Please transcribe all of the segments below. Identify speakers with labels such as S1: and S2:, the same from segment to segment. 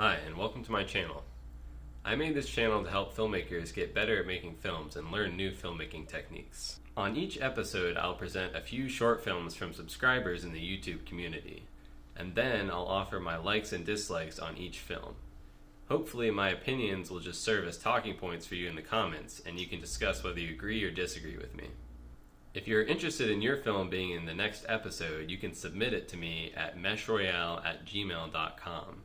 S1: Hi, and welcome to my channel. I made this channel to help filmmakers get better at making films and learn new filmmaking techniques. On each episode, I'll present a few short films from subscribers in the YouTube community, and then I'll offer my likes and dislikes on each film. Hopefully my opinions will just serve as talking points for you in the comments, and you can discuss whether you agree or disagree with me. If you're interested in your film being in the next episode, you can submit it to me at meshroyale@gmail.com.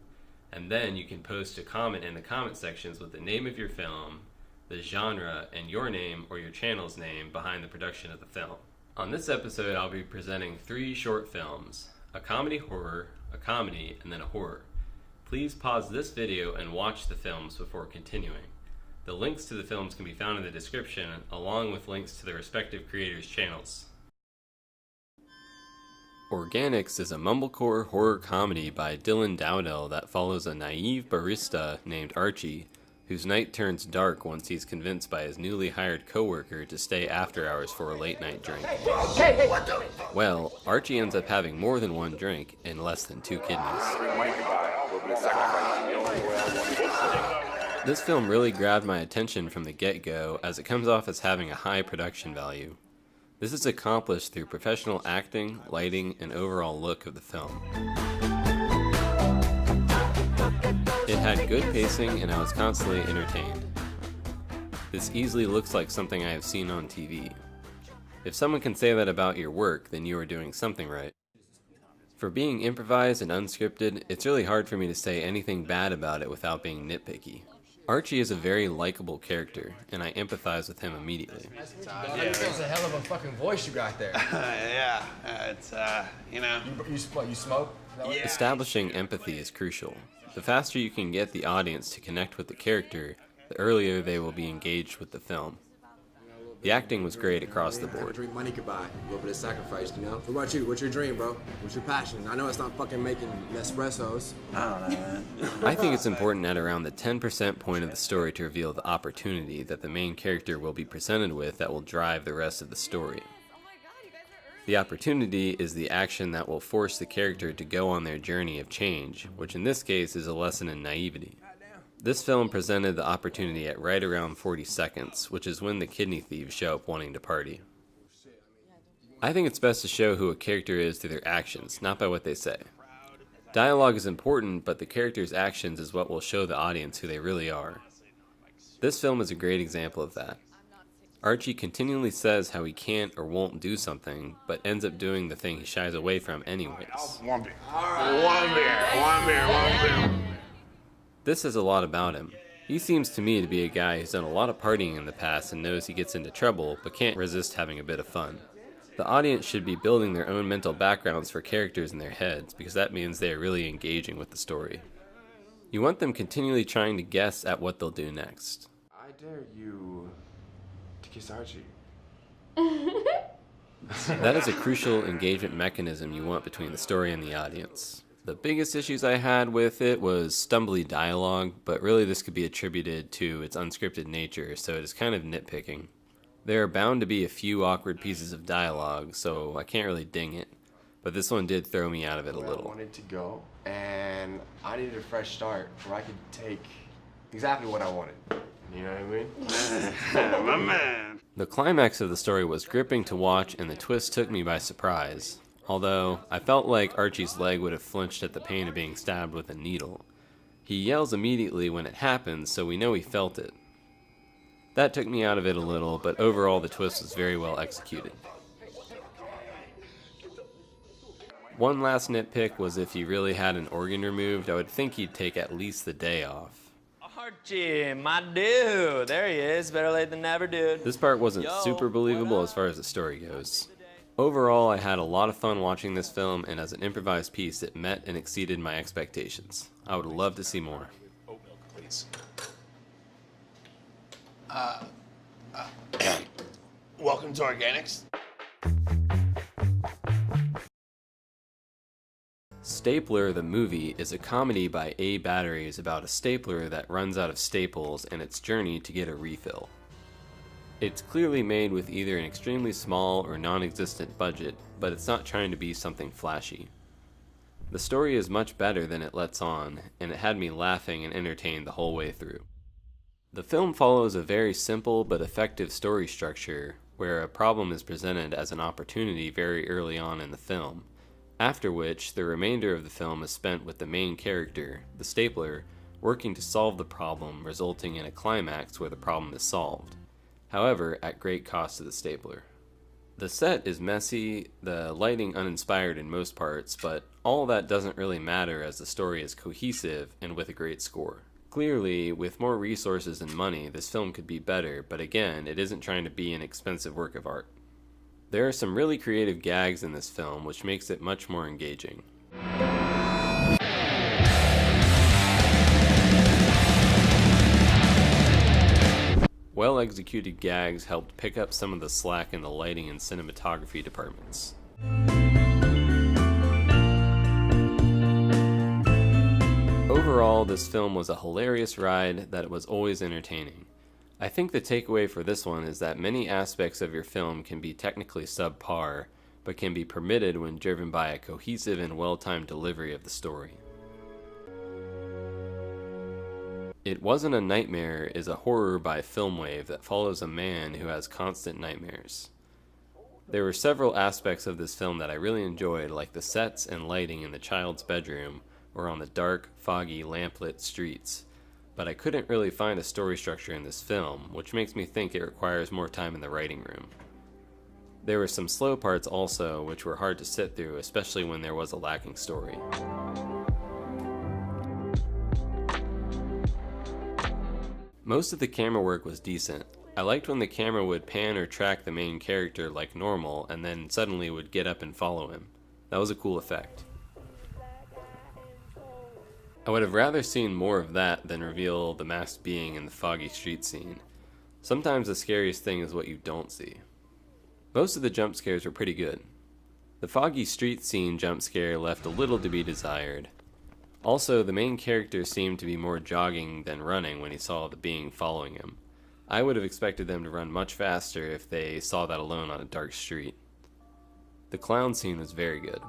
S1: And then you can post a comment in the comment sections with the name of your film, the genre, and your name or your channel's name behind the production of the film. On this episode, I'll be presenting 3 short films: a comedy horror, a comedy, and then a horror. Please pause this video and watch the films before continuing. The links to the films can be found in the description, along with links to the respective creators' channels. Organics is a mumblecore horror comedy by Dillon Dowdell that follows a naive barista named Archie, whose night turns dark once he's convinced by his newly hired coworker to stay after hours for a late night drink. Well, Archie ends up having more than one drink and less than 2 kidneys. This film really grabbed my attention from the get-go, as it comes off as having a high production value. This is accomplished through professional acting, lighting, and overall look of the film. It had good pacing and I was constantly entertained. This easily looks like something I have seen on TV. If someone can say that about your work, then you are doing something right. For being improvised and unscripted, it's really hard for me to say anything bad about it without being nitpicky. Archie is a very likable character, and I empathize with him immediately.
S2: It's a hell of a fucking voice you got there.
S3: Yeah, it's, you know.
S2: You smoke?
S3: Yeah.
S1: Establishing empathy is crucial. The faster you can get the audience to connect with the character, the earlier they will be engaged with the film. The acting was great across the board.
S2: Drink money could buy, a little bit of sacrifice, you know? What about you? What's your dream, bro? What's your passion? I know it's not fucking making Nespressos.
S3: I don't know, man.
S1: I think it's important at around the 10% point of the story to reveal the opportunity that the main character will be presented with that will drive the rest of the story. The opportunity is the action that will force the character to go on their journey of change, which in this case is a lesson in naivety. This film presented the opportunity at right around 40 seconds, which is when the kidney thieves show up wanting to party. I think it's best to show who a character is through their actions, not by what they say. Dialogue is important, but the character's actions is what will show the audience who they really are. This film is a great example of that. Archie continually says how he can't or won't do something, but ends up doing the thing he shies away from anyways.
S3: One beer. One beer.
S1: This says a lot about him. He seems to me to be a guy who's done a lot of partying in the past and knows he gets into trouble, but can't resist having a bit of fun. The audience should be building their own mental backgrounds for characters in their heads, because that means they are really engaging with the story. You want them continually trying to guess at what they'll do next.
S4: I dare you to kiss Archie.
S1: That is a crucial engagement mechanism you want between the story and the audience. The biggest issues I had with it was stumbly dialogue, but really this could be attributed to its unscripted nature, so it is kind of nitpicking. There are bound to be a few awkward pieces of dialogue, so I can't really ding it, but this one did throw me out of it a little.
S4: I wanted to go, and I needed a fresh start where I could take exactly what I wanted. You know what I mean?
S3: My man.
S1: The climax of the story was gripping to watch, and the twist took me by surprise. Although, I felt like Archie's leg would have flinched at the pain of being stabbed with a needle. He yells immediately when it happens, so we know he felt it. That took me out of it a little, but overall the twist was very well executed. One last nitpick was if he really had an organ removed, I would think he'd take at least the day off.
S5: Archie, my dude. There he is. Better late than never, dude.
S1: This part wasn't super believable as far as the story goes. Overall, I had a lot of fun watching this film, and as an improvised piece, it met and exceeded my expectations. I would love to see more.
S3: Oat milk, please. Welcome to Organics.
S1: Stapler the Movie is a comedy by A Batteries about a stapler that runs out of staples and its journey to get a refill. It's clearly made with either an extremely small or non-existent budget, but it's not trying to be something flashy. The story is much better than it lets on, and it had me laughing and entertained the whole way through. The film follows a very simple but effective story structure, where a problem is presented as an opportunity very early on in the film, after which the remainder of the film is spent with the main character, the stapler, working to solve the problem, resulting in a climax where the problem is solved, however, at great cost to the stapler. The set is messy, the lighting uninspired in most parts, but all that doesn't really matter as the story is cohesive and with a great score. Clearly, with more resources and money, this film could be better, but again, it isn't trying to be an expensive work of art. There are some really creative gags in this film, which makes it much more engaging. Well-executed gags helped pick up some of the slack in the lighting and cinematography departments. Overall, this film was a hilarious ride that was always entertaining. I think the takeaway for this one is that many aspects of your film can be technically subpar, but can be permitted when driven by a cohesive and well-timed delivery of the story. It Wasn't a Nightmare is a horror by Filmwave that follows a man who has constant nightmares. There were several aspects of this film that I really enjoyed, like the sets and lighting in the child's bedroom or on the dark, foggy, lamplit streets, but I couldn't really find a story structure in this film, which makes me think it requires more time in the writing room. There were some slow parts also, which were hard to sit through, especially when there was a lacking story. Most of the camera work was decent. I liked when the camera would pan or track the main character like normal and then suddenly would get up and follow him. That was a cool effect. I would have rather seen more of that than reveal the masked being in the foggy street scene. Sometimes the scariest thing is what you don't see. Most of the jump scares were pretty good. The foggy street scene jump scare left a little to be desired. Also, the main character seemed to be more jogging than running when he saw the being following him. I would have expected them to run much faster if they saw that alone on a dark street. The clown scene was very good.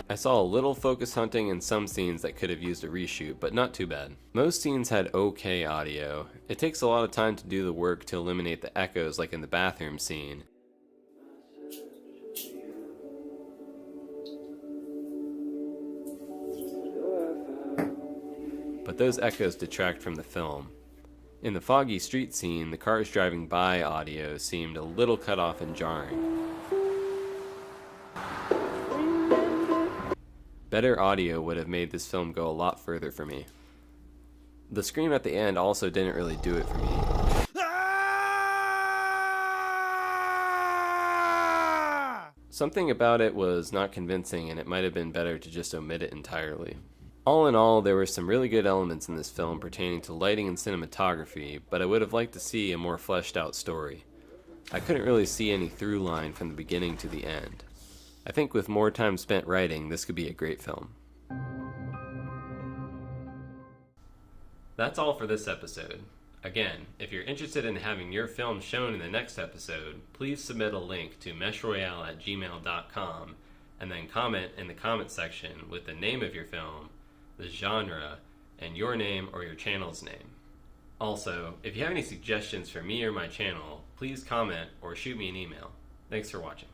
S1: I saw a little focus hunting in some scenes that could have used a reshoot, but not too bad. Most scenes had okay audio. It takes a lot of time to do the work to eliminate the echoes like in the bathroom scene. But those echoes detract from the film. In the foggy street scene, the cars driving by audio seemed a little cut off and jarring. Better audio would have made this film go a lot further for me. The scream at the end also didn't really do it for me. Something about it was not convincing, and it might have been better to just omit it entirely. All in all, there were some really good elements in this film pertaining to lighting and cinematography, but I would have liked to see a more fleshed out story. I couldn't really see any through line from the beginning to the end. I think with more time spent writing, this could be a great film. That's all for this episode. Again, if you're interested in having your film shown in the next episode, please submit a link to meshroyale@gmail.com and then comment in the comment section with the name of your film, the genre, and your name or your channel's name. Also, if you have any suggestions for me or my channel, please comment or shoot me an email. Thanks for watching.